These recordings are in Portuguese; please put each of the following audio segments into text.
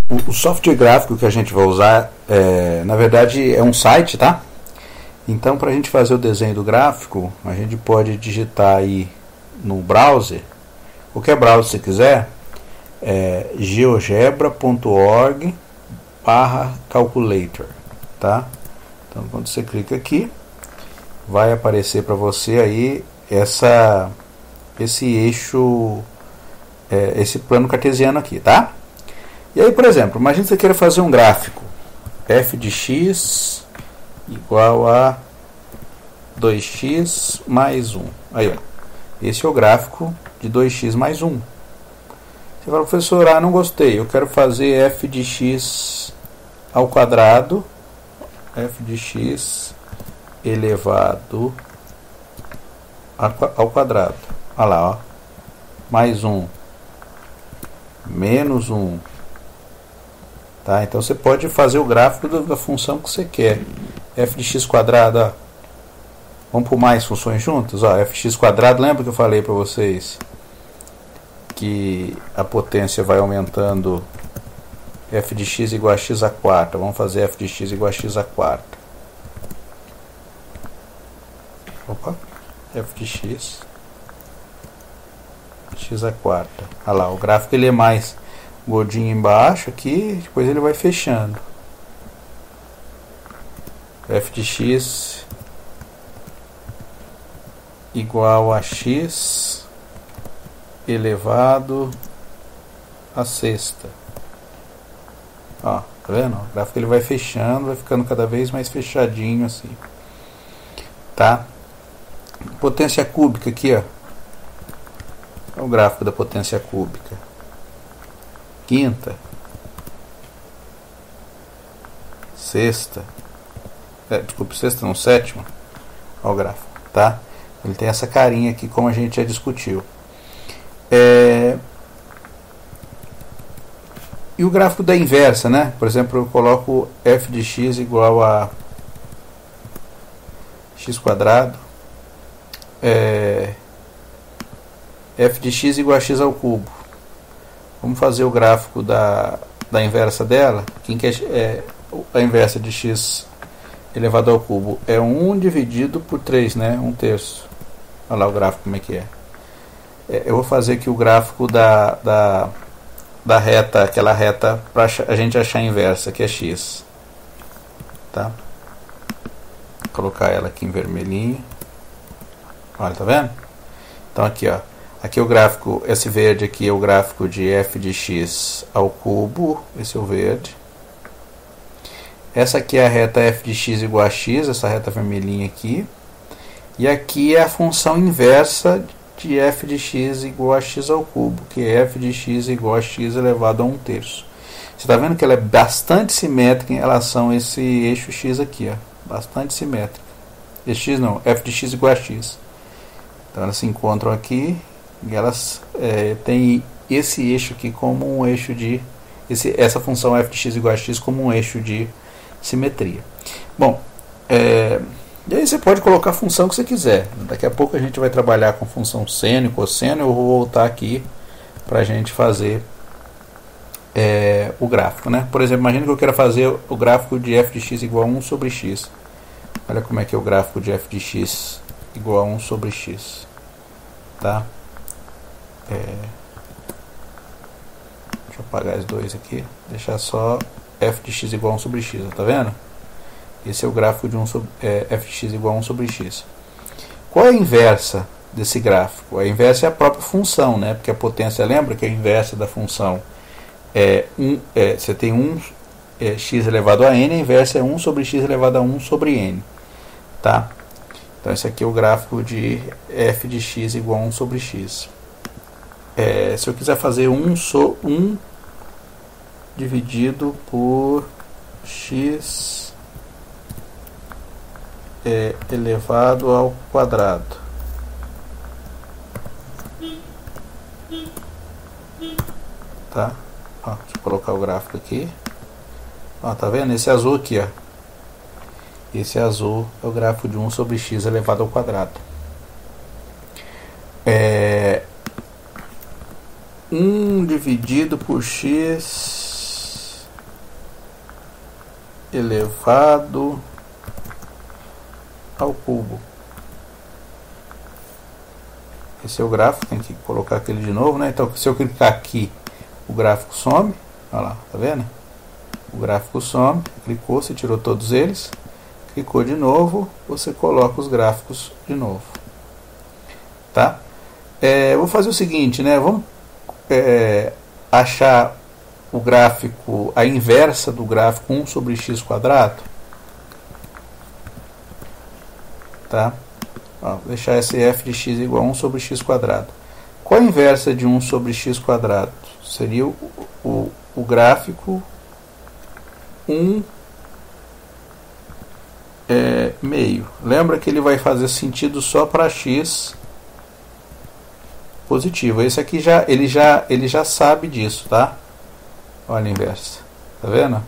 O software gráfico que a gente vai usar, na verdade, é um site, tá? Então, para a gente fazer o desenho do gráfico, a gente pode digitar aí no browser, qualquer browser que você quiser, geogebra.org/calculator, tá? Então, quando você clica aqui, vai aparecer para você aí esse eixo, esse plano cartesiano aqui, tá? E aí, por exemplo, imagine que você queira fazer um gráfico f de x igual a 2x mais 1. Aí, ó, esse é o gráfico de 2x mais 1. Você fala, professor, não gostei, eu quero fazer f de x ao quadrado, f de x elevado ao quadrado. Olha lá, ó, mais 1, menos 1. Tá? Então você pode fazer o gráfico da função que você quer. F de x quadrado, ó. Vamos por mais funções juntas? Ó, f de x quadrado, lembra que eu falei para vocês que a potência vai aumentando, f de x igual a x à quarta. Vamos fazer f de x igual a x à quarta. Opa, f de x à quarta. Olha lá, o gráfico ele é mais gordinho embaixo aqui, depois ele vai fechando. F de x igual a x elevado a sexta. Ó, tá vendo? O gráfico ele vai fechando, vai ficando cada vez mais fechadinho assim. Tá? Potência cúbica aqui, ó. É o gráfico da potência cúbica. Quinta, sexta, desculpe, sexta não, sétima. Olha o gráfico, tá? Ele tem essa carinha aqui, como a gente já discutiu. E o gráfico da inversa, né? Por exemplo, eu coloco f de x igual a x quadrado, f de x igual a x ao cubo. Vamos fazer o gráfico da inversa dela. Quem quer a inversa de x elevado ao cubo? É 1 dividido por 3, né? 1/3. Olha lá o gráfico como é que é. Eu vou fazer aqui o gráfico da reta, aquela reta para a gente achar a inversa, que é x. Tá? Vou colocar ela aqui em vermelhinho. Olha, tá vendo? Então aqui, ó. Aqui é o gráfico, esse verde aqui é o gráfico de f de x ao cubo, esse é o verde. Essa aqui é a reta f de x igual a x, essa reta vermelhinha aqui. E aqui é a função inversa de f de x igual a x ao cubo, que é f de x igual a x elevado a 1/3. Você está vendo que ela é bastante simétrica em relação a esse eixo x aqui, ó. Bastante simétrica. Esse x não, f de x igual a x. Então elas se encontram aqui. E elas têm esse eixo aqui como um eixo de... essa função f de x igual a x como um eixo de simetria. Bom, e aí você pode colocar a função que você quiser. Daqui a pouco a gente vai trabalhar com função seno e cosseno. Eu vou voltar aqui para a gente fazer o gráfico, né? Por exemplo, imagine que eu quero fazer o gráfico de f de x igual a 1 sobre x. Olha como é que é o gráfico de f de x igual a 1 sobre x. Tá? Deixa eu apagar os dois aqui, deixar só f de x igual a 1 sobre x, tá vendo? Esse é o gráfico de f de x igual a 1 sobre x. Qual é a inversa desse gráfico? A inversa é a própria função, né? Porque a potência, lembra que a inversa da função você tem x elevado a n, a inversa é 1 sobre x elevado a 1 sobre n. Tá? Então esse aqui é o gráfico de f de x igual a 1 sobre x. Se eu quiser fazer 1 dividido por x elevado ao quadrado. Tá? Ó, deixa eu colocar o gráfico aqui. Ó, tá vendo? Esse azul aqui, ó. Esse azul é o gráfico de 1 sobre x elevado ao quadrado. 1 dividido por x elevado ao cubo. Esse é o gráfico, tem que colocar aquele de novo, né? Então, se eu clicar aqui, o gráfico some. Olha lá, tá vendo? O gráfico some, clicou, você tirou todos eles. Clicou de novo, você coloca os gráficos de novo. Tá? Vou fazer o seguinte, né? Vamos achar o gráfico, a inversa do gráfico 1 sobre x quadrado. Tá? Ó, vou deixar esse f de x igual a 1 sobre x quadrado. Qual a inversa de 1 sobre x quadrado? Seria o gráfico 1 meio. Lembra que ele vai fazer sentido só para x positivo. Esse aqui ele já sabe disso, tá? Olha a inversa. Tá vendo?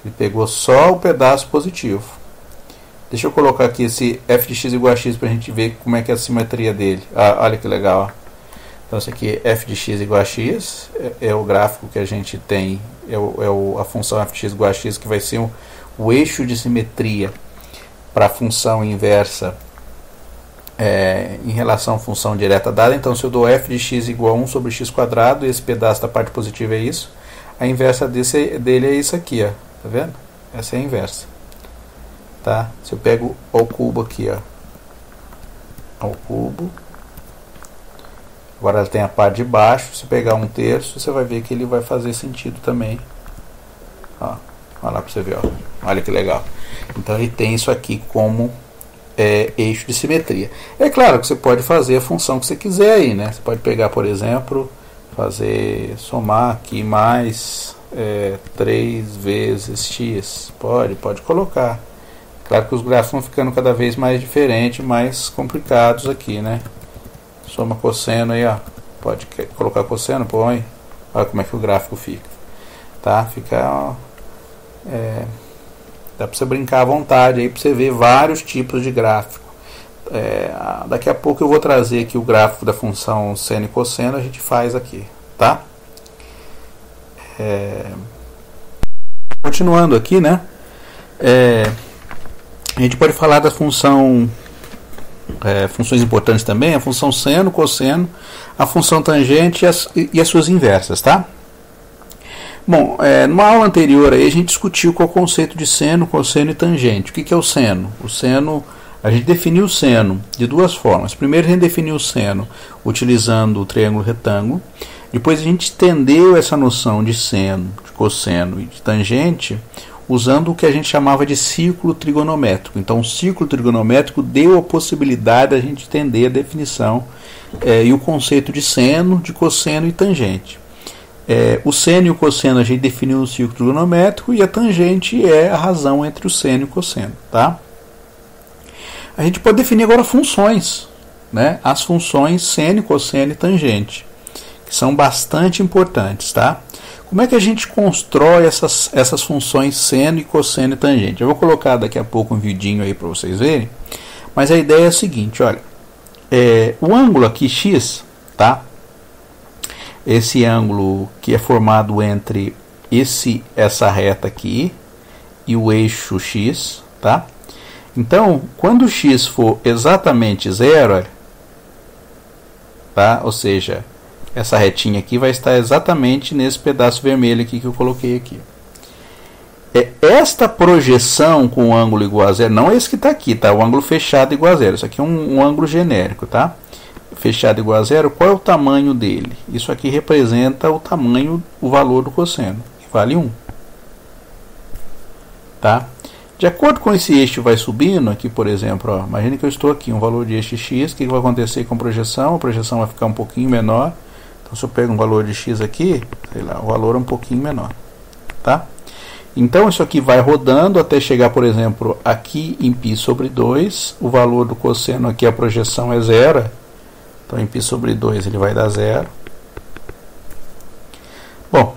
Ele pegou só o pedaço positivo. Deixa eu colocar aqui esse f de x igual a x para a gente ver como é que é a simetria dele. Olha que legal. Ó. Então, isso aqui f de x igual a x é o gráfico que a gente tem, a função f de x igual a x, que vai ser o eixo de simetria para a função inversa em relação à função direta dada. Então, se eu dou f de x igual a 1 sobre x quadrado, esse pedaço da parte positiva é isso, a inversa dele é isso aqui, ó. Tá vendo? Essa é a inversa. Tá? Se eu pego ao cubo aqui, ó, ao cubo, agora ela tem a parte de baixo. Se pegar 1/3, você vai ver que ele vai fazer sentido também. Ó, olha lá para você ver, ó. Olha que legal. Então ele tem isso aqui como eixo de simetria. É claro que você pode fazer a função que você quiser aí, né? Você pode pegar, por exemplo, somar aqui mais 3 vezes x. Pode colocar. Claro que os gráficos vão ficando cada vez mais diferentes, mais complicados aqui, né? Soma cosseno aí, ó. Pode colocar cosseno, põe. Olha como é que o gráfico fica. Tá? Fica, ó, dá para você brincar à vontade aí, para você ver vários tipos de gráfico. Daqui a pouco eu vou trazer aqui o gráfico da função seno e cosseno, a gente faz aqui, tá? Continuando aqui, né? A gente pode falar da funções importantes também, a função seno, cosseno, a função tangente e as suas inversas, tá? Bom, numa aula anterior aí a gente discutiu qual é o conceito de seno, cosseno e tangente. O que é o seno? O seno, a gente definiu o seno de duas formas. Primeiro a gente definiu o seno utilizando o triângulo retângulo. Depois a gente estendeu essa noção de seno, de cosseno e de tangente usando o que a gente chamava de círculo trigonométrico. Então, o círculo trigonométrico deu a possibilidade de a gente entender a definição e o conceito de seno, de cosseno e tangente. O seno e o cosseno a gente definiu no círculo trigonométrico e a tangente é a razão entre o seno e o cosseno. Tá? A gente pode definir agora funções, né? As funções seno, cosseno e tangente, que são bastante importantes. Tá? Como é que a gente constrói essas funções seno e cosseno e tangente? Eu vou colocar daqui a pouco um vidinho aí para vocês verem, mas a ideia é a seguinte, olha, o ângulo aqui x, tá? Esse ângulo que é formado entre essa reta aqui e o eixo x, tá? Então, quando x for exatamente zero, olha, tá? Ou seja, essa retinha aqui vai estar exatamente nesse pedaço vermelho aqui que eu coloquei aqui. Esta projeção com o ângulo igual a zero, não é esse que está aqui, tá? O ângulo fechado igual a zero. Isso aqui é um ângulo genérico, tá? Fechado igual a zero, qual é o tamanho dele? Isso aqui representa o tamanho, o valor do cosseno, que vale 1. Tá? De acordo com esse eixo vai subindo, aqui por exemplo, ó, imagine que eu estou aqui, um valor de eixo x, o que vai acontecer com a projeção? A projeção vai ficar um pouquinho menor. Então, se eu pego um valor de x aqui, sei lá, o valor é um pouquinho menor. Tá? Então, isso aqui vai rodando até chegar, por exemplo, aqui em π sobre 2. O valor do cosseno aqui, a projeção é zero. Então, em π sobre 2 ele vai dar zero. Bom,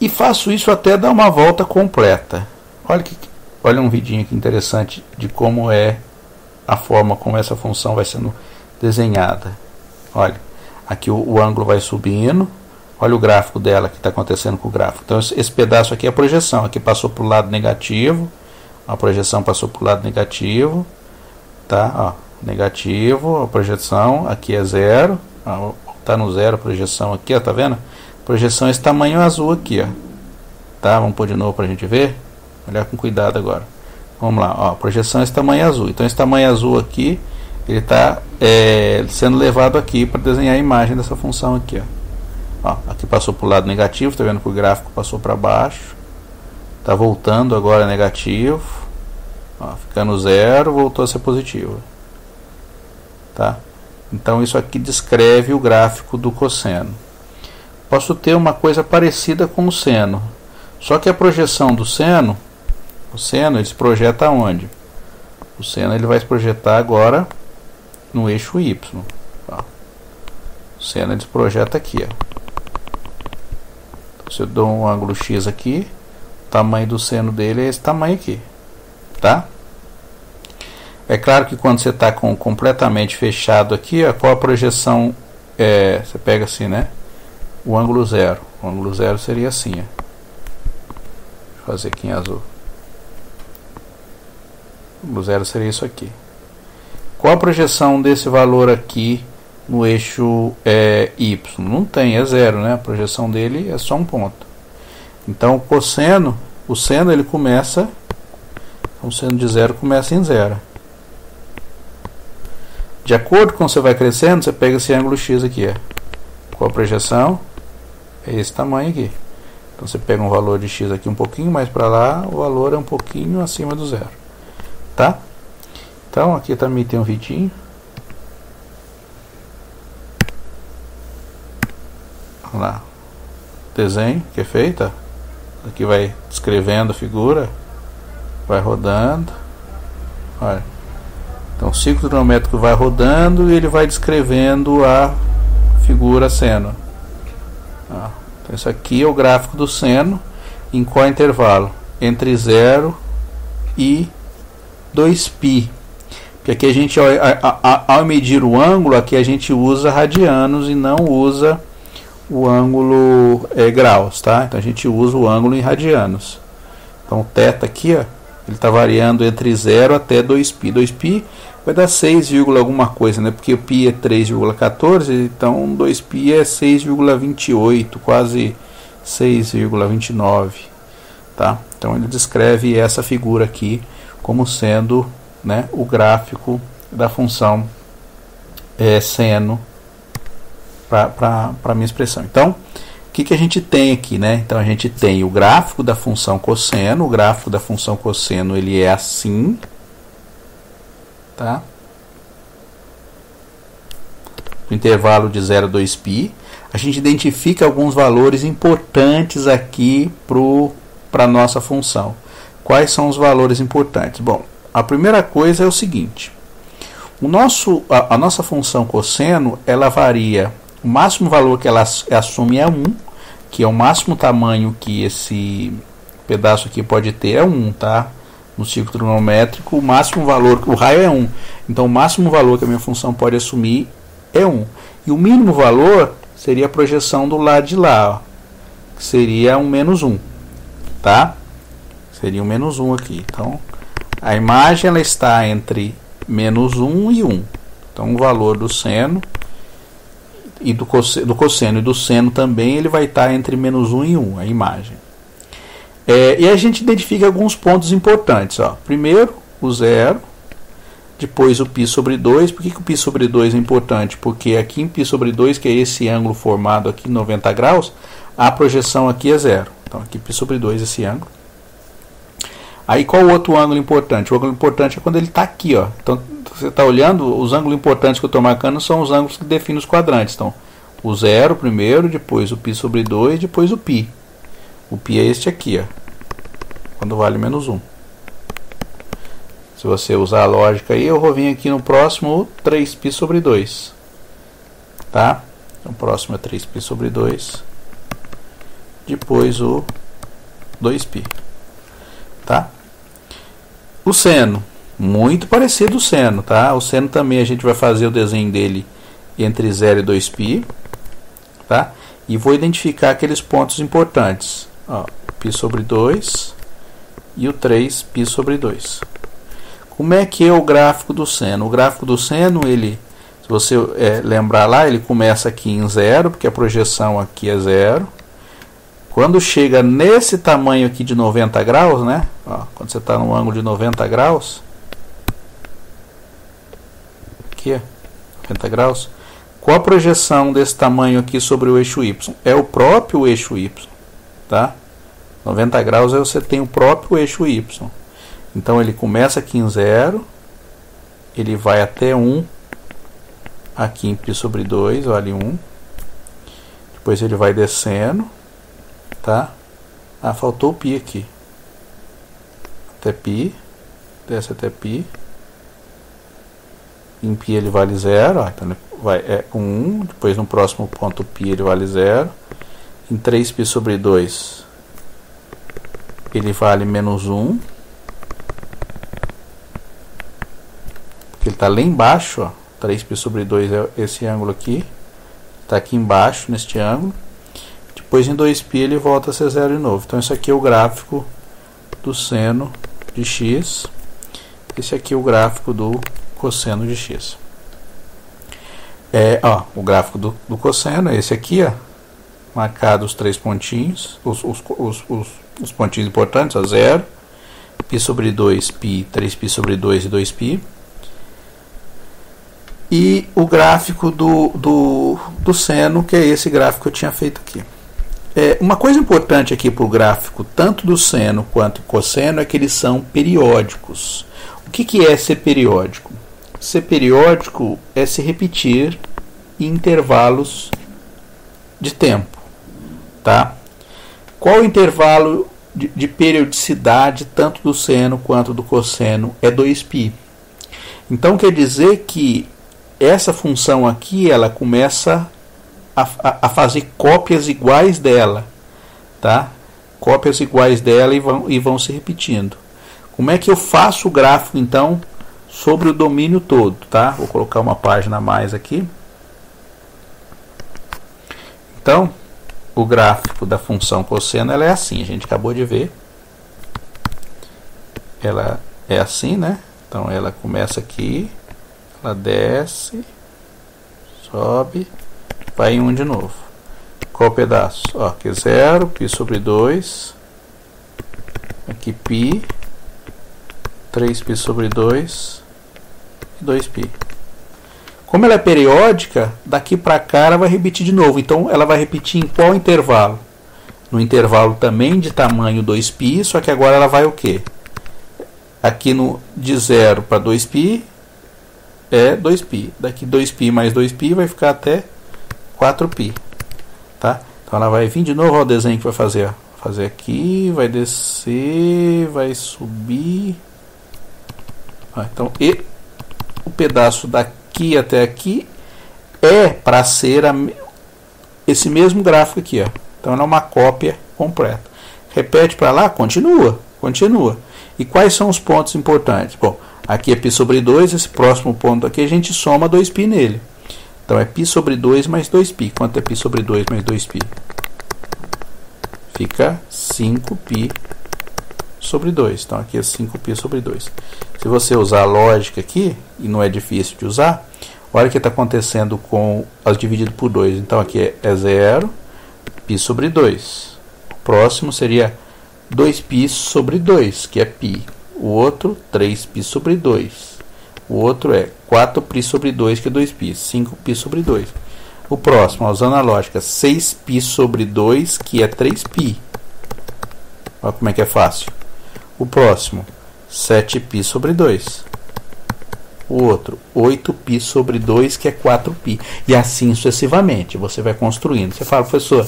e faço isso até dar uma volta completa. Olha um vidinho aqui interessante de como é a forma como essa função vai sendo desenhada. Olha. Aqui o ângulo vai subindo, Olha o gráfico dela que está acontecendo com o gráfico. Então esse pedaço aqui é a projeção. Aqui passou para o lado negativo. A projeção passou para o lado negativo. Tá? Ó, negativo, a projeção aqui é 0. Está no 0 a projeção aqui, ó, tá vendo? Projeção é esse tamanho azul aqui, ó. Tá? Vamos pôr de novo para a gente ver. Olhar com cuidado agora. Vamos lá, ó, projeção é esse tamanho azul. Então esse tamanho azul aqui, ele está sendo levado aqui para desenhar a imagem dessa função aqui, ó. Aqui passou para o lado negativo, tá vendo que o gráfico passou para baixo. Tá voltando agora negativo. Ó, ficando 0, voltou a ser positivo. Tá? Então isso aqui descreve o gráfico do cosseno. Posso ter uma coisa parecida com o seno. Só que a projeção do seno, o seno ele se projeta onde? O seno ele vai se projetar agora no eixo Y. Ó. O seno ele se projeta aqui. Ó. Então, se eu dou um ângulo X aqui, o tamanho do seno dele é esse tamanho aqui. Tá? É claro que quando você está completamente fechado aqui, ó, qual a projeção? Você pega assim, né? O ângulo 0. O ângulo 0 seria assim. Ó. Deixa eu fazer aqui em azul. O ângulo 0 seria isso aqui. Qual a projeção desse valor aqui no eixo Y? Não tem, é 0, né? A projeção dele é só um ponto. Então o seno ele começa, o seno de 0 começa em 0. De acordo com você vai crescendo, você pega esse ângulo X aqui. Qual a projeção? É esse tamanho aqui. Então você pega um valor de X aqui um pouquinho mais para lá, o valor é um pouquinho acima do 0. Tá? Então aqui também tem um vidinho. Vamos lá. Desenho que é feito. Aqui vai descrevendo a figura. Vai rodando. Olha. Então o ciclo trigonométrico vai rodando e ele vai descrevendo a figura seno. Então isso aqui é o gráfico do seno. Em qual intervalo? Entre 0 e 2π. Porque aqui a gente, ao medir o ângulo, aqui a gente usa radianos e não usa o ângulo graus, tá? Então a gente usa o ângulo em radianos. Então o θ aqui, ó, ele está variando entre 0 até 2π. 2π vai dar 6, alguma coisa, né? Porque o π é 3,14, então 2π é 6,28, quase 6,29, tá? Então ele descreve essa figura aqui como sendo, né, o gráfico da função seno para a minha expressão. Então, o que a gente tem aqui, né? Então a gente tem o gráfico da função cosseno. O gráfico da função cosseno ele é assim, tá? O intervalo de 0 a 2π. A gente identifica alguns valores importantes aqui para a nossa função. Quais são os valores importantes? Bom, a primeira coisa é o seguinte: a nossa função cosseno ela varia. O máximo valor que ela assume é 1, que é o máximo tamanho que esse pedaço aqui pode ter, é 1, tá? No ciclo trigonométrico, o máximo valor, o raio é 1. Então, o máximo valor que a minha função pode assumir é 1. E o mínimo valor seria a projeção do lado de lá, ó, que seria um menos 1, tá? Seria um menos 1 aqui. Então, a imagem ela está entre menos 1 e 1. Então, o valor do seno e do cosseno e do seno também ele vai estar entre menos 1 e 1, a imagem. E a gente identifica alguns pontos importantes. Ó. Primeiro, o 0, depois o π sobre 2. Por que o π sobre 2 é importante? Porque aqui em π sobre 2, que é esse ângulo formado aqui em 90 graus, a projeção aqui é 0. Então aqui π sobre 2 esse ângulo. Aí qual o outro ângulo importante? O ângulo importante é quando ele está aqui. Ó. Então você está olhando, os ângulos importantes que eu estou marcando são os ângulos que definem os quadrantes. Então o 0 primeiro, depois o π sobre 2, depois o π. O π é este aqui, ó, quando vale menos 1. Se você usar a lógica aí, eu vou vir aqui no próximo 3π sobre 2. Tá? Então, o próximo é 3π sobre 2. Depois o 2π. Tá? O seno. Muito parecido o seno, tá? O seno também a gente vai fazer o desenho dele entre 0 e 2π. Tá? e vou identificar aqueles pontos importantes. Ó, π sobre 2 e o 3π sobre 2. Como é que é o gráfico do seno? O gráfico do seno, ele, se você lembrar lá, ele começa aqui em 0, porque a projeção aqui é 0. Quando chega nesse tamanho aqui de 90 graus, né? Ó, quando você está no ângulo de 90 graus, aqui, 90 graus, qual a projeção desse tamanho aqui sobre o eixo y? É o próprio eixo y, tá? 90 graus você tem o próprio eixo y. Então ele começa aqui em 0, ele vai até 1, aqui em π sobre 2, olha, 1. Depois ele vai descendo, tá? Ah, faltou o π aqui. Até π, desce até π. Em π ele vale 0, ó, então ele vai 1, depois no próximo ponto π ele vale 0. Em 3π sobre 2 ele vale menos 1. Porque ele está lá embaixo, ó. 3π sobre 2 é esse ângulo aqui. Está aqui embaixo, neste ângulo. Depois em 2π ele volta a ser 0 de novo. Então isso aqui é o gráfico do seno de x. Esse aqui é o gráfico do cosseno de x. O gráfico do cosseno é esse aqui, ó. Marcado os 3 pontinhos, os pontinhos importantes, ó, 0, π sobre 2, π, 3π sobre 2 e 2π. E o gráfico do seno, que é esse gráfico que eu tinha feito aqui. Uma coisa importante aqui para o gráfico, tanto do seno quanto do cosseno, é que eles são periódicos. O que é ser periódico? Ser periódico é se repetir em intervalos de tempo, tá? Qual o intervalo de periodicidade tanto do seno quanto do cosseno? É 2π. Então quer dizer que essa função aqui, ela começa a fazer cópias iguais dela, tá? Cópias iguais dela e vão se repetindo. Como é que eu faço o gráfico, então, sobre o domínio todo, tá? Vou colocar uma página a mais aqui. Então, o gráfico da função cosseno, ela é assim, a gente acabou de ver. Ela é assim, né? Então, ela começa aqui, ela desce, sobe, vai em 1 de novo. Qual o pedaço? Ó, aqui é 0, π sobre 2, aqui π, 3π sobre 2 e 2π. Como ela é periódica, daqui para cá ela vai repetir de novo. Então ela vai repetir em qual intervalo? No intervalo também de tamanho 2π, só que agora ela vai o quê? Aqui de 0 para 2π é 2π. Daqui 2π mais 2π vai ficar até 4π. Tá? Então ela vai vir de novo ao desenho que vai fazer. Fazer aqui, vai descer, vai subir. Então, e o pedaço daqui até aqui é para ser esse mesmo gráfico aqui, ó. Então ela é uma cópia completa. Repete para lá, continua. E quais são os pontos importantes? Bom, aqui é π sobre 2, esse próximo ponto aqui a gente soma 2π nele. Então é π sobre 2 mais 2π. Quanto é π sobre 2 mais 2π? Fica 5π sobre 2. Então aqui é 5π sobre 2. Se você usar a lógica aqui, e não é difícil de usar, olha o que está acontecendo com as dividido por 2. Então aqui é 0, π sobre 2. O próximo seria 2π sobre 2, que é π. O outro, 3π sobre 2. O outro é 4π sobre 2, que é 2π. 5π sobre 2. O próximo, usando a lógica, 6π sobre 2, que é 3π. Olha como é que é fácil. O próximo, 7π sobre 2. O outro, 8π sobre 2, que é 4π. E assim sucessivamente. Você vai construindo. Você fala, professor,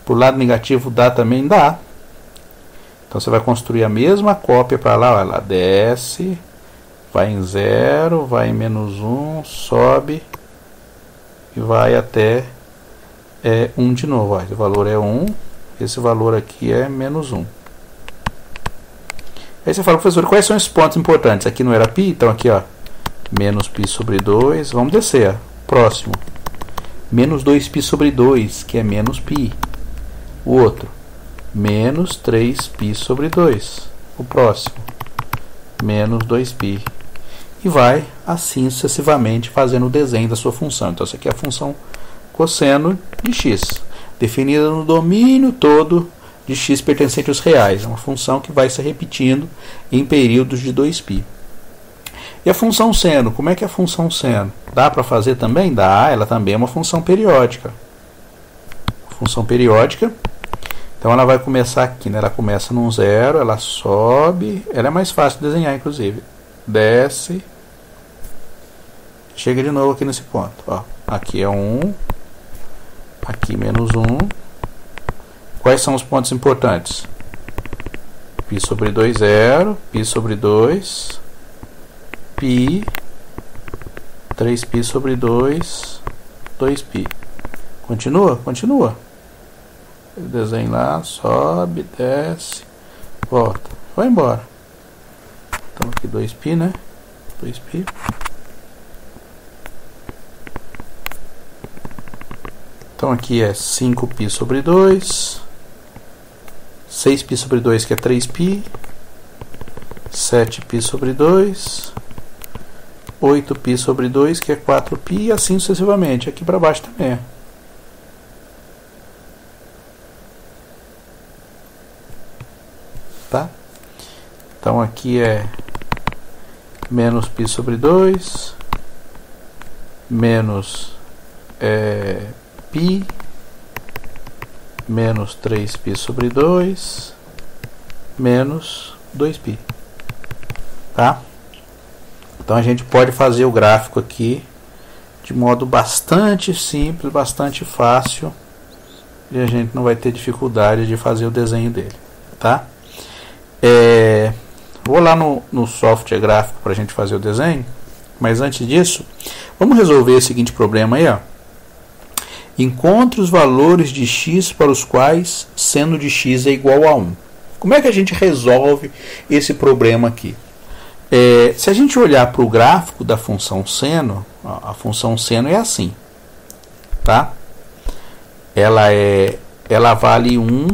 por lado negativo dá também? Dá. Então você vai construir a mesma cópia para lá. Olha lá, desce, vai em 0, vai em menos 1, sobe e vai até 1 de novo. Ó, esse valor é 1, esse valor aqui é menos 1. Aí você fala, professor, quais são esses pontos importantes? Aqui não era π, então aqui, ó, menos π sobre 2. Vamos descer, ó. Próximo. Menos 2π sobre 2, que é menos π. O outro, menos 3π sobre 2. O próximo, menos 2π. E vai assim sucessivamente fazendo o desenho da sua função. Então, essa aqui é a função cosseno de x, definida no domínio todo de x pertencente aos reais. É uma função que vai se repetindo em períodos de 2π. E a função seno, como é que é a função seno? Dá para fazer também? Dá, ela também é uma função periódica. Função periódica. Então ela vai começar aqui, né? Ela começa num zero, ela sobe, ela é mais fácil de desenhar, inclusive. Desce, chega de novo aqui nesse ponto. Ó, aqui é 1, aqui menos 1. Quais são os pontos importantes? π sobre 2, 0, π sobre 2, π, 3π sobre 2, 2π. Continua? Continua. Desenho lá, sobe, desce, volta, vai embora. Então aqui 2π, né? 2π. Então aqui é 5π sobre 2, 6π sobre 2, que é 3π, 7π sobre 2, 8π sobre 2, que é 4π, e assim sucessivamente. Aqui para baixo também. Tá? Então aqui é menos π sobre 2, menos π, menos 3π sobre 2, menos 2π. Tá? Então a gente pode fazer o gráfico aqui de modo bastante simples, bastante fácil, e a gente não vai ter dificuldade de fazer o desenho dele. Tá? Vou lá no software gráfico para a gente fazer o desenho, mas antes disso, vamos resolver o seguinte problema aí, ó. Encontre os valores de x para os quais seno de x é igual a 1. Como é que a gente resolve esse problema aqui? Se a gente olhar para o gráfico da função seno, a função seno é assim, tá? Ela vale 1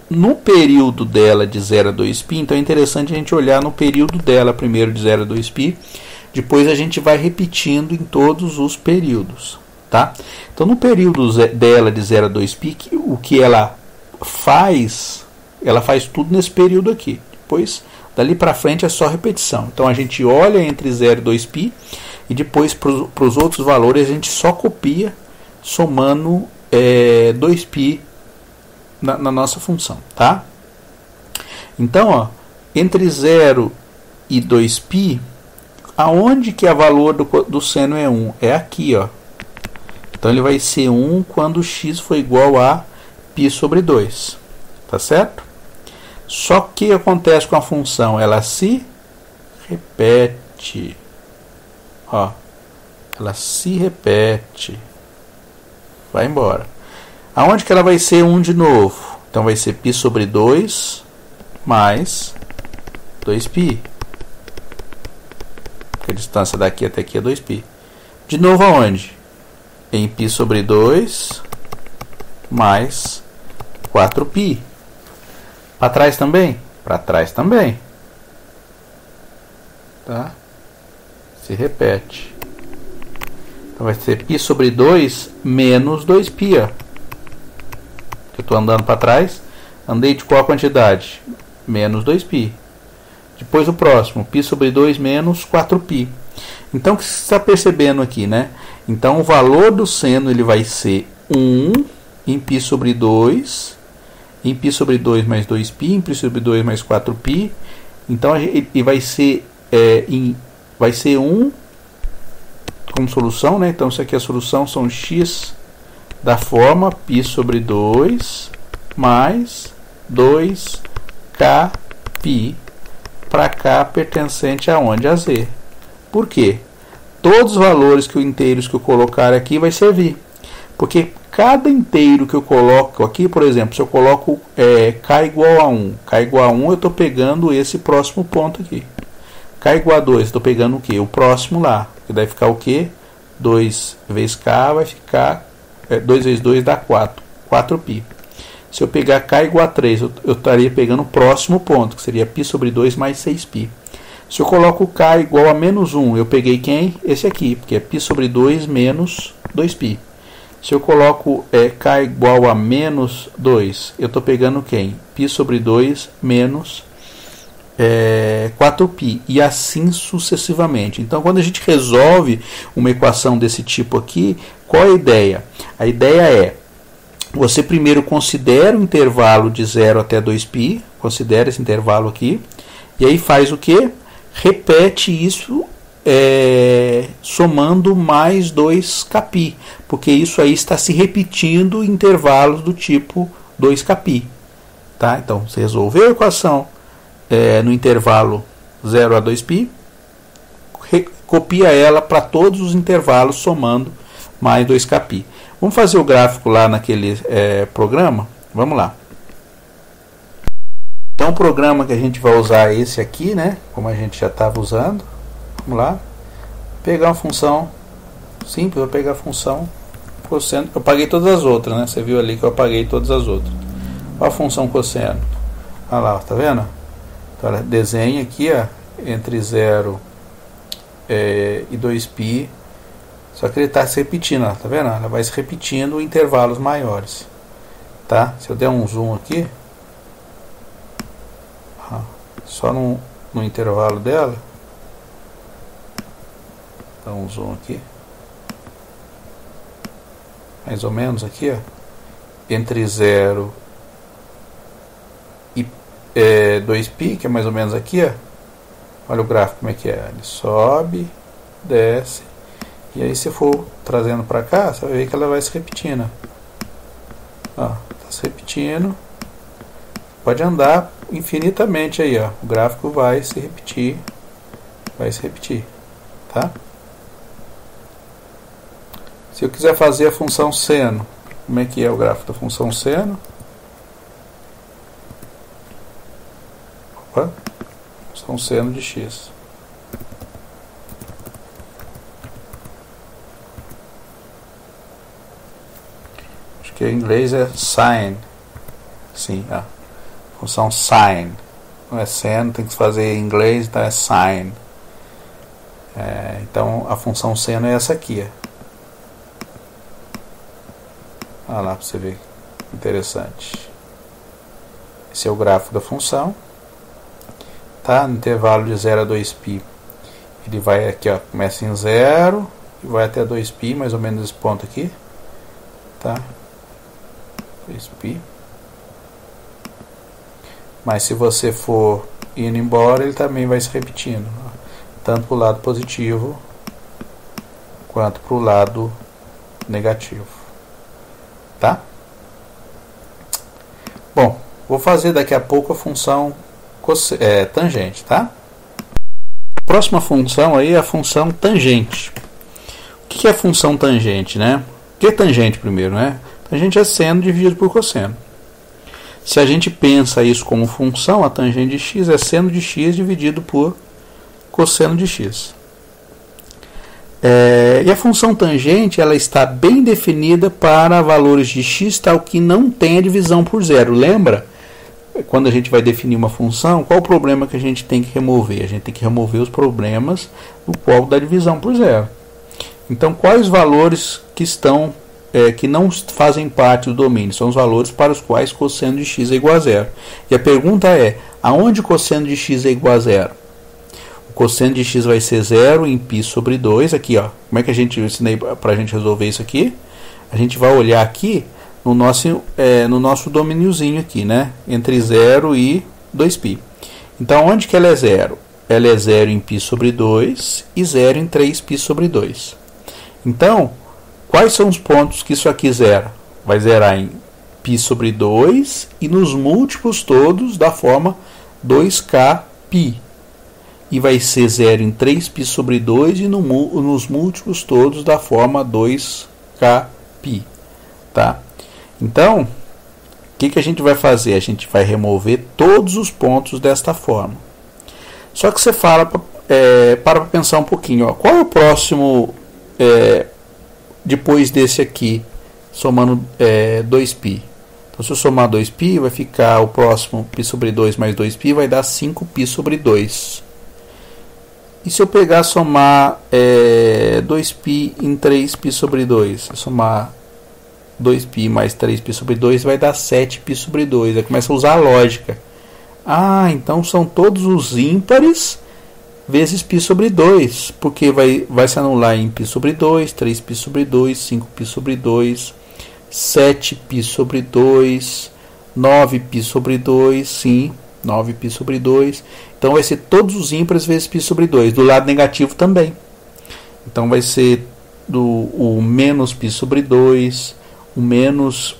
no período dela de 0 a 2π, então é interessante a gente olhar no período dela primeiro de 0 a 2π, depois a gente vai repetindo em todos os períodos, tá? Então no período dela de 0 a 2π, o que ela faz tudo nesse período aqui, depois dali para frente é só repetição. Então a gente olha entre 0 e 2π e depois para os outros valores a gente só copia somando 2π na nossa função, tá? Então, ó, entre 0 e 2π, aonde que o valor do seno é 1? É aqui, ó. Então ele vai ser 1 quando x for igual a π sobre 2, tá certo? Só que o que acontece com a função? Ela se repete, ó, ela se repete, vai embora. Aonde que ela vai ser 1 de novo? Então vai ser π sobre 2 mais 2π. Porque a distância daqui até aqui é 2π. De novo aonde? Em π sobre 2 mais 4π. Para trás também? Para trás também. Tá? Se repete. Então vai ser π sobre 2 menos 2π, ó. Eu estou andando para trás, andei de qual quantidade? Menos 2π. Depois o próximo, π sobre 2 menos 4π. Então o que você está percebendo aqui, né? Então o valor do seno ele vai ser 1 em π sobre 2, em π sobre 2 mais 2π, em π sobre 2 mais 4π. Então ele vai ser, vai ser 1 como solução, né? Então isso aqui é a solução, são x da forma π sobre 2 mais 2kπ para k pertencente aonde? A z. Por quê? Todos os valores inteiros que eu colocar aqui vai servir. Porque cada inteiro que eu coloco aqui, por exemplo, se eu coloco k igual a 1, k igual a 1 eu estou pegando esse próximo ponto aqui. K igual a 2, estou pegando o quê? O próximo lá. Que deve ficar o quê? 2 vezes K vai ficar 2 vezes 2 dá 4π. Se eu pegar K igual a 3, eu estaria pegando o próximo ponto, que seria π sobre 2 mais 6π. Se eu coloco K igual a menos 1, eu peguei quem? Esse aqui, porque é π sobre 2 menos 2π. Se eu coloco K igual a menos 2, eu estou pegando quem? π sobre 2 menos 4π, e assim sucessivamente. Então, quando a gente resolve uma equação desse tipo aqui, qual é a ideia? A ideia é, você primeiro considera o intervalo de 0 até 2π, considera esse intervalo aqui, e aí faz o quê? Repete isso somando mais 2kπ, porque isso aí está se repetindo em intervalos do tipo 2kπ. Tá? Então, você resolveu a equação no intervalo 0 a 2π, copia ela para todos os intervalos somando mais 2kπ. Vamos fazer o gráfico lá naquele programa? Vamos lá. Então, o programa que a gente vai usar é esse aqui, né? Como a gente já estava usando. Vamos lá. Pegar uma função simples, vou pegar a função cosseno. Eu apaguei todas as outras, né? Você viu ali que eu apaguei todas as outras. Olha a função cosseno. Olha lá, tá vendo? Então, ela desenha aqui, ó, entre 0 e 2π. Só que ele está se repetindo, ó, tá vendo? Ela vai se repetindo em intervalos maiores. Tá? Se eu der um zoom aqui, só no intervalo dela, dá um zoom aqui, mais ou menos aqui, ó, entre 0 e 2π, que é mais ou menos aqui, ó. Olha o gráfico como é que é, ele sobe, desce, e aí se for trazendo para cá, você vai ver que ela vai se repetindo, ó, tá se repetindo, pode andar infinitamente aí, ó. O gráfico vai se repetir, tá? Se eu quiser fazer a função seno, como é que é o gráfico da função seno? Opa, função seno de x. Acho que em inglês é sine. Sim, ó. Função sine. Não é seno, tem que fazer em inglês, então é sine. Então a função seno é essa aqui. Olha lá para você ver. Interessante. Esse é o gráfico da função. Tá? No intervalo de 0 a 2π. Ele vai aqui, ó, começa em 0 e vai até 2π, mais ou menos esse ponto aqui. Tá? 2π. Mas se você for indo embora, ele também vai se repetindo, ó, tanto para o lado positivo quanto para o lado negativo. Tá? Bom, vou fazer daqui a pouco a função tangente, tá? A próxima função aí é a função tangente. O que é a função tangente, né? O que é tangente primeiro, né? Tangente é seno dividido por cosseno. Se a gente pensa isso como função, a tangente de x é seno de x dividido por cosseno de x. E a função tangente, ela está bem definida para valores de x tal que não tem a divisão por zero. Lembra? Quando a gente vai definir uma função, qual o problema que a gente tem que remover? A gente tem que remover os problemas no qual da divisão por zero. Então, quais valores que estão que não fazem parte do domínio? São os valores para os quais cosseno de x é igual a zero. E a pergunta é, aonde cosseno de x é igual a zero? O cosseno de x vai ser 0 em π sobre 2. Aqui, ó. Como é que a gente ensinei para a gente resolver isso aqui? A gente vai olhar aqui no nosso domíniozinho aqui, né? Entre 0 e 2π. Então, onde que ela é 0? Ela é 0 em π sobre 2 e 0 em 3π sobre 2. Então, quais são os pontos que isso aqui zera? Vai zerar em π sobre 2 e nos múltiplos todos da forma 2kπ. E vai ser 0 em 3π sobre 2 e nos múltiplos todos da forma 2kπ. Tá? Então, o que a gente vai fazer? A gente vai remover todos os pontos desta forma. Só que você fala, para pensar um pouquinho, ó, qual é o próximo depois desse aqui, somando 2π. Então, se eu somar 2π, vai ficar o próximo π sobre 2 mais 2π, vai dar 5π sobre 2. E se eu pegar somar 2π em 3π sobre 2, somar 2π mais 3π sobre 2, vai dar 7π sobre 2. Aí começa a usar a lógica. Ah, então são todos os ímpares vezes π sobre 2, porque vai se anular em π sobre 2, 3π sobre 2, 5π sobre 2, 7π sobre 2, 9π sobre 2, sim, 9π sobre 2. Então vai ser todos os ímpares vezes π sobre 2, do lado negativo também. Então vai ser o menos π sobre 2, o menos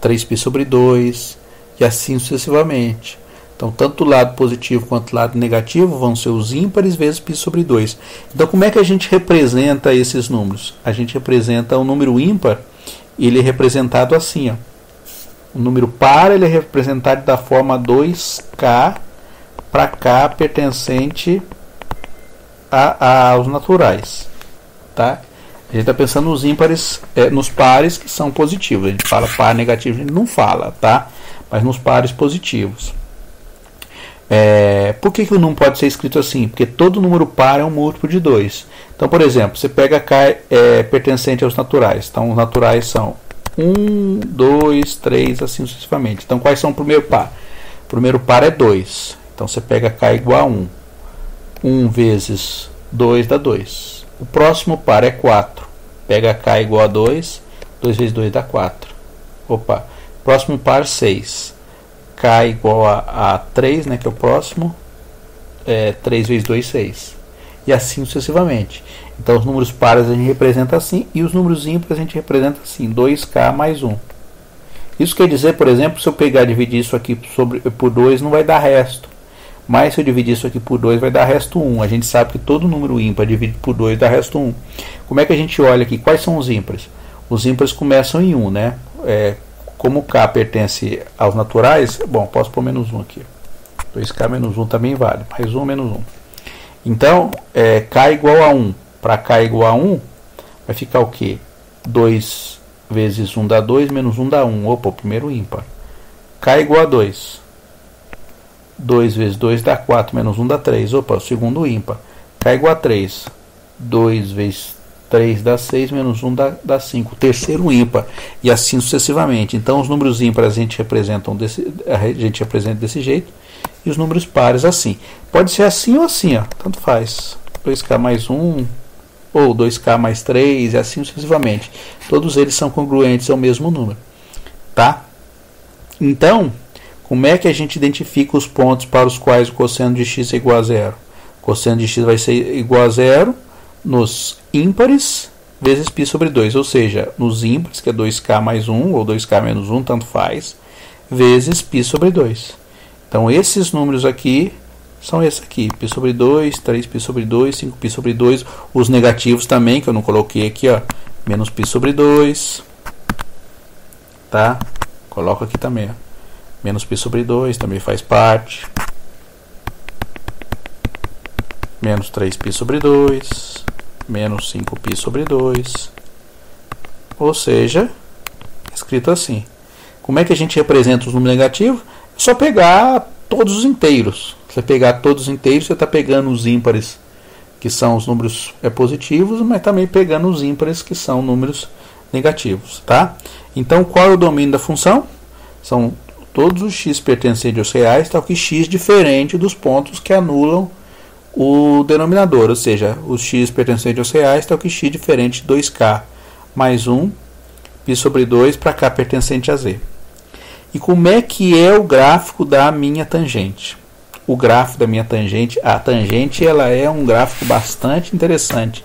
3π sobre 2, e assim sucessivamente. Então, tanto o lado positivo quanto o lado negativo vão ser os ímpares vezes π sobre 2. Então, como é que a gente representa esses números? A gente representa o número ímpar, ele é representado assim, ó. O número par ele é representado da forma 2k para k pertencente aos naturais. Tá? A gente está pensando nos ímpares, nos pares que são positivos. A gente fala par negativo, a gente não fala, tá? Mas nos pares positivos. Por que o número pode ser escrito assim? Porque todo número par é um múltiplo de 2. Então, por exemplo, você pega k pertencente aos naturais. Então, os naturais são 1, 2, 3, assim sucessivamente. Então, quais são o primeiro par? O primeiro par é 2. Então, você pega k igual a 1. 1 vezes 2 dá 2. O próximo par é 4. Pega k igual a 2. 2 vezes 2 dá 4. Opa. Próximo par 6. K igual a 3, né, que é o próximo. 3 vezes 2, 6. E assim sucessivamente. Então, os números pares a gente representa assim. E os números ímpares a gente representa assim. 2k mais 1. Isso quer dizer, por exemplo, se eu pegar e dividir isso aqui por 2, não vai dar resto. Mas se eu dividir isso aqui por 2, vai dar resto 1. A gente sabe que todo número ímpar dividido por 2 dá resto 1. Como é que a gente olha aqui? Quais são os ímpares? Os ímpares começam em 1, né? Como k pertence aos naturais, bom, posso pôr menos 1 aqui. 2k menos 1 também vale. Mais 1 menos 1. Então, k igual a 1 para k igual a 1, vai ficar o quê? 2 vezes 1 dá 2, menos 1 dá 1. Opa, o primeiro ímpar. K igual a 2. 2 vezes 2 dá 4, menos 1 dá 3. Opa, o segundo ímpar. K igual a 3. 2 vezes 3 dá 6, menos 1 dá 5. O terceiro ímpar. E assim sucessivamente. Então, os números ímpares a gente representa desse jeito. E os números pares assim. Pode ser assim ou assim, ó. Tanto faz. 2k mais 1 ou 2k mais 3 e assim sucessivamente. Todos eles são congruentes ao mesmo número. Tá? Então, como é que a gente identifica os pontos para os quais o cosseno de x é igual a 0? O cosseno de x vai ser igual a 0 nos ímpares vezes π sobre 2. Ou seja, nos ímpares, que é 2k mais 1 ou 2k menos 1, tanto faz, vezes π sobre 2. Então, esses números aqui são esses aqui. π sobre 2, 3π sobre 2, 5π sobre 2. Os negativos também, que eu não coloquei aqui, ó. Menos π sobre 2. Tá? Coloco aqui também, ó. Menos π sobre 2 também faz parte. Menos 3π sobre 2. Menos 5π sobre 2. Ou seja, escrito assim. Como é que a gente representa os números negativos? É só pegar todos os inteiros. Se você pegar todos os inteiros, você está pegando os ímpares, que são os números positivos, mas também pegando os ímpares, que são números negativos. Tá? Então, qual é o domínio da função? São todos os x pertencentes aos reais, tal que x diferente dos pontos que anulam o denominador, ou seja, os x pertencentes aos reais, tal que x diferente de 2k mais 1, π sobre 2 para k pertencente a z. E como é que é o gráfico da minha tangente? O gráfico da minha tangente, a tangente ela é um gráfico bastante interessante,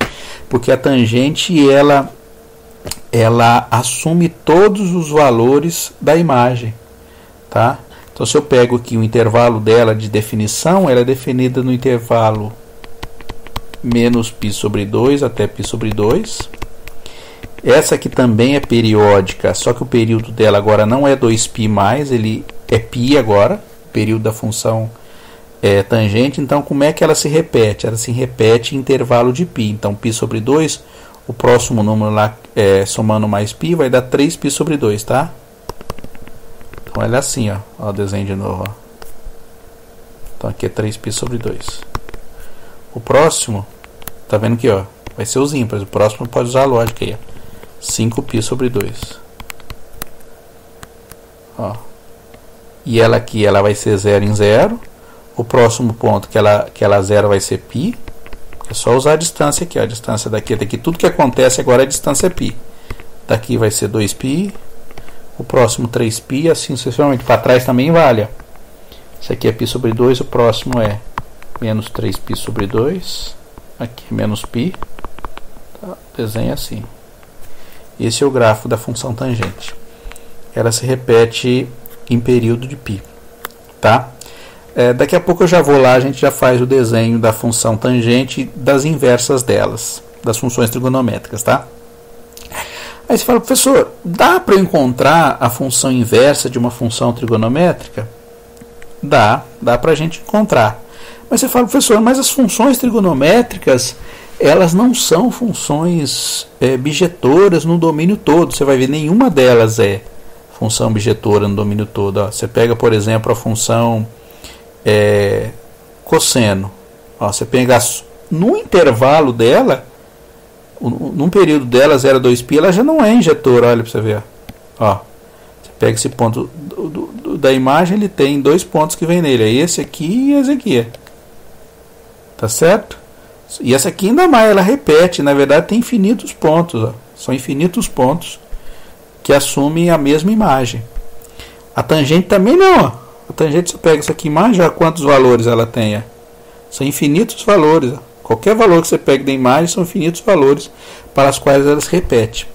porque a tangente ela assume todos os valores da imagem, tá? Então, se eu pego aqui o intervalo dela de definição, ela é definida no intervalo menos π sobre 2 até π sobre 2. Essa aqui também é periódica, só que o período dela agora não é 2π mais, ele é π agora. O período da função tangente, então como é que ela se repete? Ela se repete em intervalo de π. Então π sobre 2, o próximo número lá, somando mais π, vai dar 3π sobre 2, tá? Então ela é assim, ó o desenho de novo, ó. Então aqui é 3π sobre 2. O próximo, tá vendo aqui, ó, vai ser os ímpares. O próximo pode usar a lógica aí, ó. 5π sobre 2. Ó. E ela aqui, ela vai ser 0 em 0. O próximo ponto que ela zero vai ser π. É só usar a distância aqui, ó. A distância daqui até aqui. Tudo que acontece agora é a distância π. Daqui vai ser 2π. O próximo 3π. Assim sucessivamente. Para trás também vale, ó. Isso aqui é π sobre 2. O próximo é menos 3π sobre 2. Aqui menos π. Tá? Desenha assim. Esse é o gráfico da função tangente. Ela se repete em período de π. Tá? Daqui a pouco eu já vou lá, a gente já faz o desenho da função tangente e das inversas delas, das funções trigonométricas, tá? Aí você fala, professor, dá para encontrar a função inversa de uma função trigonométrica? Dá para a gente encontrar. Mas você fala, professor, mas as funções trigonométricas, elas não são funções bijetoras no domínio todo. Você vai ver, nenhuma delas é função bijetora no domínio todo. Ó, você pega, por exemplo, a função cosseno. Ó, você pega no intervalo dela, num período dela 0 a 2π, ela já não é injetora. Olha para você ver. Ó, você pega esse ponto da imagem, ele tem 2 pontos que vem nele. É esse aqui e esse aqui. Tá certo? E essa aqui ainda mais, ela repete. Na verdade tem infinitos pontos. Ó. São infinitos pontos que assumem a mesma imagem. A tangente também não. Ó. A tangente, você pega isso aqui, imagem, quantos valores ela tem. Ó. São infinitos valores. Ó. Qualquer valor que você pegue da imagem são infinitos valores para os quais ela se repete.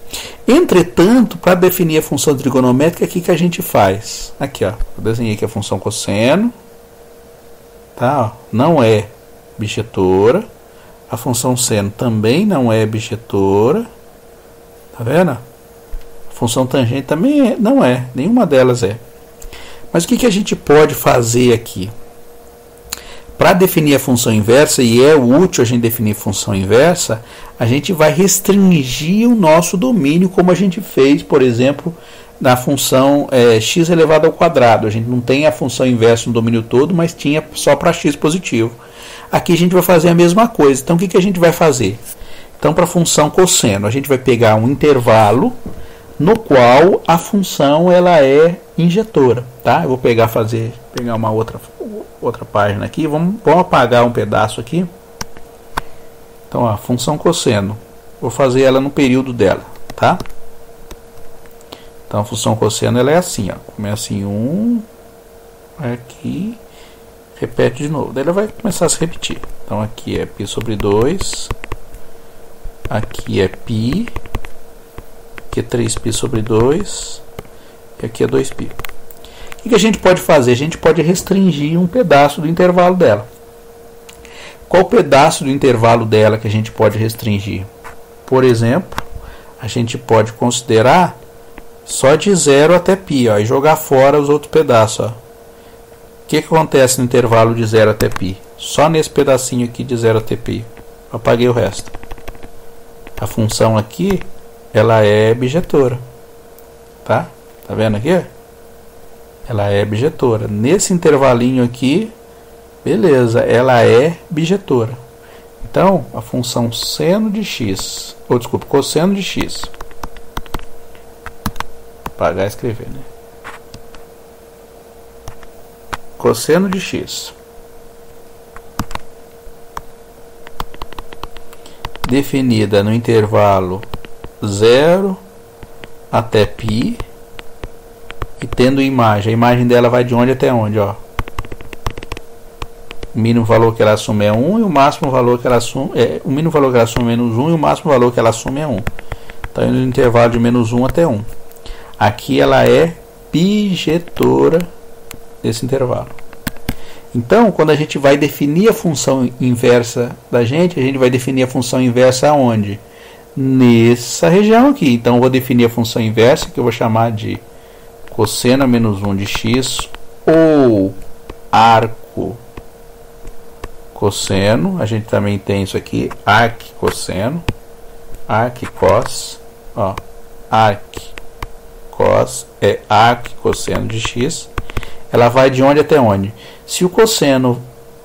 Entretanto, para definir a função trigonométrica, o que a gente faz? Aqui, ó, eu desenhei aqui a função cosseno. Tá? Ó, não é bijetora. A função seno também não é bijetora. Tá vendo? A função tangente também não é. Nenhuma delas é. Mas o que a gente pode fazer aqui? Para definir a função inversa, e é útil a gente definir função inversa, a gente vai restringir o nosso domínio, como a gente fez, por exemplo, na função x elevado ao quadrado. A gente não tem a função inversa no domínio todo, mas tinha só para x positivo. Aqui a gente vai fazer a mesma coisa. Então o que a gente vai fazer? Então, para a função cosseno, a gente vai pegar um intervalo no qual a função ela é injetora, tá? Eu vou pegar uma outra página aqui, vamos apagar um pedaço aqui. Então, a função cosseno, vou fazer ela no período dela, tá? Então, a função cosseno ela é assim, ó, começa em 1, aqui, repete de novo, daí ela vai começar a se repetir. Então, aqui é π sobre 2, aqui é π, aqui é 3π sobre 2 e aqui é 2π. O que a gente pode fazer? A gente pode restringir um pedaço do intervalo dela. Qual pedaço do intervalo dela que a gente pode restringir? Por exemplo, a gente pode considerar só de 0 até π, ó, e jogar fora os outros pedaços. Ó. O que acontece no intervalo de 0 até π? Só nesse pedacinho aqui de 0 até π. Eu apaguei o resto. A função aqui ela é bijetora, tá? Tá vendo aqui? Ela é bijetora. Nesse intervalinho aqui, beleza, ela é bijetora. Então, a função seno de x, cosseno de x. Apagar e escrever, né? Cosseno de x. Definida no intervalo 0 até π e tendo imagem. A imagem dela vai de onde até onde, ó? O mínimo valor que ela assume é 1 e o máximo valor que ela assume o mínimo valor que ela assume é menos 1 e o máximo valor que ela assume é 1. Então, no intervalo de menos 1 até 1. Aqui ela é bijetora desse intervalo. Então, quando a gente vai definir a função inversa da gente, a gente vai definir a função inversa aonde? Nessa região aqui. Então, eu vou definir a função inversa, que eu vou chamar de cosseno a menos 1 de x, ou arco cosseno, a gente também tem isso aqui, arc cosseno, arc cos, ó, arc cos é arc cosseno de x. Ela vai de onde até onde? Se o cosseno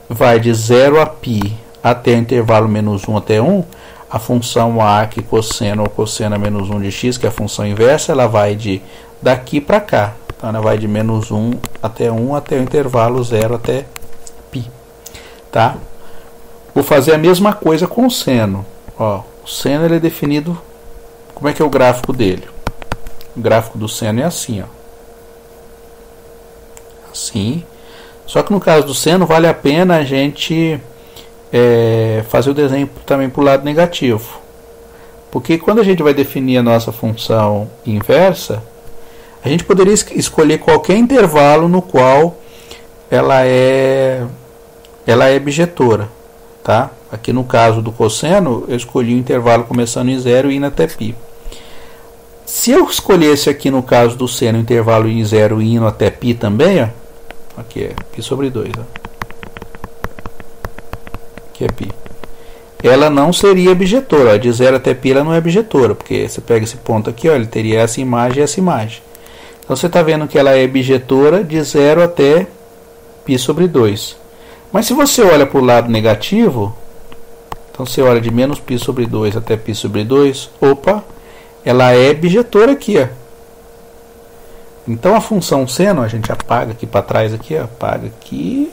vai de 0 a π até o intervalo menos 1 até 1, a função arc cosseno ou cosseno menos 1 de x, que é a função inversa, ela vai de daqui para cá. Então ela vai de menos 1 até 1 até o intervalo 0 até π. Tá? Vou fazer a mesma coisa com o seno. Ó, o seno ele é definido. Como é que é o gráfico dele? O gráfico do seno é assim, ó. Assim. Só que no caso do seno vale a pena a gente fazer o desenho também para o lado negativo. Porque quando a gente vai definir a nossa função inversa, a gente poderia escolher qualquer intervalo no qual ela é bijetora, tá? Aqui no caso do cosseno, eu escolhi o intervalo começando em 0 e indo até π. Se eu escolhesse aqui no caso do seno o intervalo em 0 e indo até π também, ó, aqui é π sobre 2, ó. Aqui é π. Ela não seria bijetora, ó, de 0 até π ela não é bijetora, porque você pega esse ponto aqui, ó, ele teria essa imagem e essa imagem. Então você está vendo que ela é bijetora de 0 até π sobre 2. Mas se você olha para o lado negativo, então você olha de menos π sobre 2 até π sobre 2, opa, ela é bijetora aqui, ó. Então a função seno, a gente apaga aqui para trás, aqui, ó, apaga aqui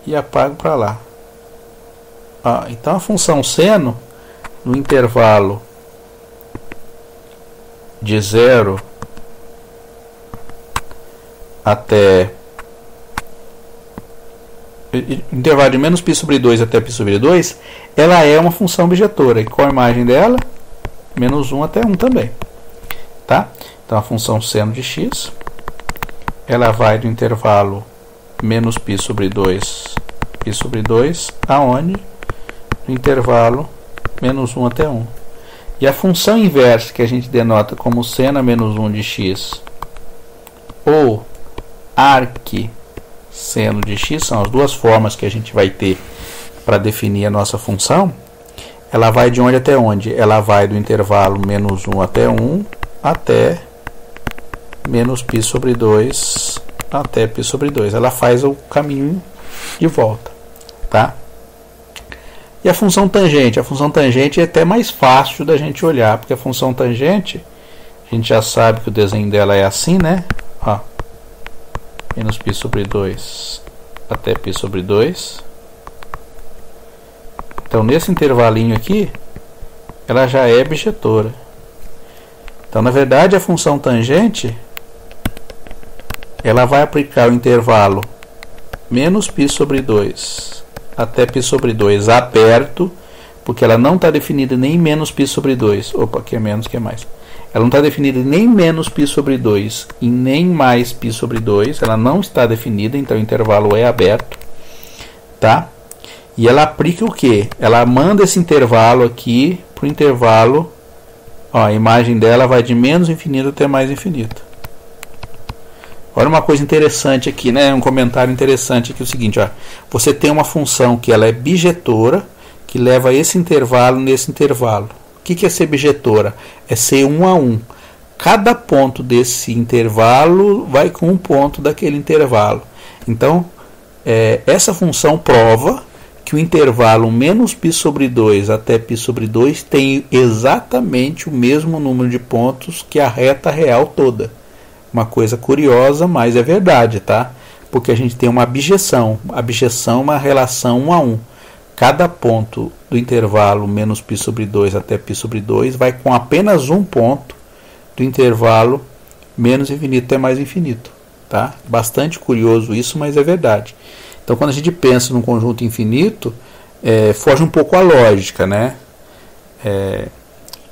e apaga para lá. Ó, então a função seno, no intervalo de 0 até intervalo de menos π sobre 2 até π sobre 2, ela é uma função bijetora. E qual a imagem dela? Menos 1 até 1 também. Tá? Então a função seno de x, ela vai do intervalo menos π sobre 2, π sobre 2, aonde? No intervalo menos 1 até 1. E a função inversa, que a gente denota como seno menos 1 de x, ou arc seno de x, são as duas formas que a gente vai ter para definir a nossa função. Ela vai de onde até onde? Ela vai do intervalo menos 1 até 1 até menos π sobre 2 até π sobre 2. Ela faz o caminho de volta. Tá? E a função tangente? A função tangente é até mais fácil da gente olhar, porque a função tangente, a gente já sabe que o desenho dela é assim, né? Ó, menos π sobre 2 até π sobre 2. Então, nesse intervalinho aqui, ela já é bijetora. Então, na verdade, a função tangente, ela vai aplicar o intervalo menos π sobre 2 até π sobre 2 aberto, porque ela não está definida nem menos π sobre 2. Opa, aqui é menos, que é mais. Ela não está definida nem menos π sobre 2 e nem mais π sobre 2. Ela não está definida, então o intervalo é aberto. Tá? E ela aplica o que? Ela manda esse intervalo aqui para o intervalo. Ó, a imagem dela vai de menos infinito até mais infinito. Olha uma coisa interessante aqui, né? Um comentário interessante aqui, o seguinte, ó. Você tem uma função que ela é bijetora, que leva esse intervalo nesse intervalo. O que é ser bijetora? É ser 1 a 1. Cada ponto desse intervalo vai com um ponto daquele intervalo. Então, essa função prova que o intervalo menos π sobre 2 até π sobre 2 tem exatamente o mesmo número de pontos que a reta real toda. Uma coisa curiosa, mas é verdade, tá? Porque a gente tem uma abjeção. A abjeção é uma relação 1 a 1. Cada ponto do intervalo menos π sobre 2 até π sobre 2 vai com apenas um ponto do intervalo menos infinito até mais infinito. Tá? Bastante curioso isso, mas é verdade. Então, quando a gente pensa num conjunto infinito, foge um pouco a lógica, né?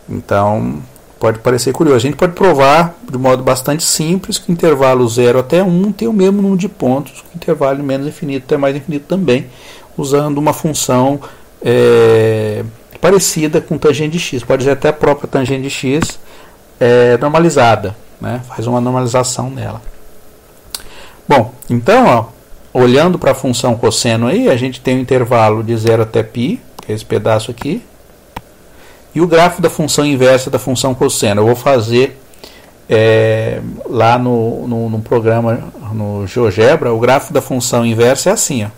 Então, pode parecer curioso. A gente pode provar de modo bastante simples que o intervalo 0 até 1 tem o mesmo número de pontos que o intervalo menos infinito até mais infinito também, usando uma função parecida com tangente de x. Pode ser até a própria tangente de x normalizada, né? Faz uma normalização nela. Bom, então, ó, olhando para a função cosseno aí, a gente tem um intervalo de 0 até π, que é esse pedaço aqui, e o gráfico da função inversa da função cosseno. Eu vou fazer lá no programa, no GeoGebra, o gráfico da função inversa é assim, ó,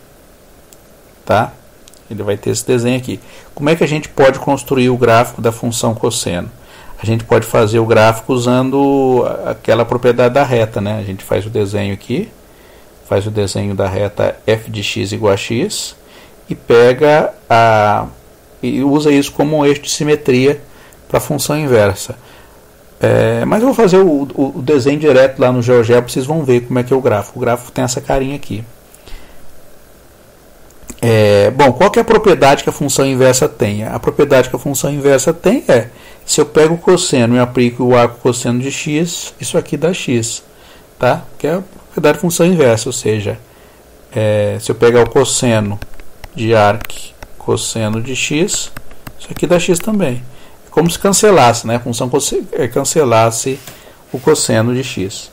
tá? Ele vai ter esse desenho aqui. Como é que a gente pode construir o gráfico da função cosseno? A gente pode fazer o gráfico usando aquela propriedade da reta, né? A gente faz o desenho aqui, faz o desenho da reta f de x igual a x e pega e usa isso como um eixo de simetria para a função inversa. Mas eu vou fazer o desenho direto lá no GeoGebra, vocês vão ver como é que é o gráfico. O gráfico tem essa carinha aqui. Bom, qual que é a propriedade que a função inversa tem? A propriedade que a função inversa tem se eu pego o cosseno e aplico o arco cosseno de x, isso aqui dá x, tá? Que é a propriedade da função inversa, ou seja, se eu pegar o cosseno de arc cosseno de x, isso aqui dá x também. É como se cancelasse, né? A função cancelasse o cosseno de x.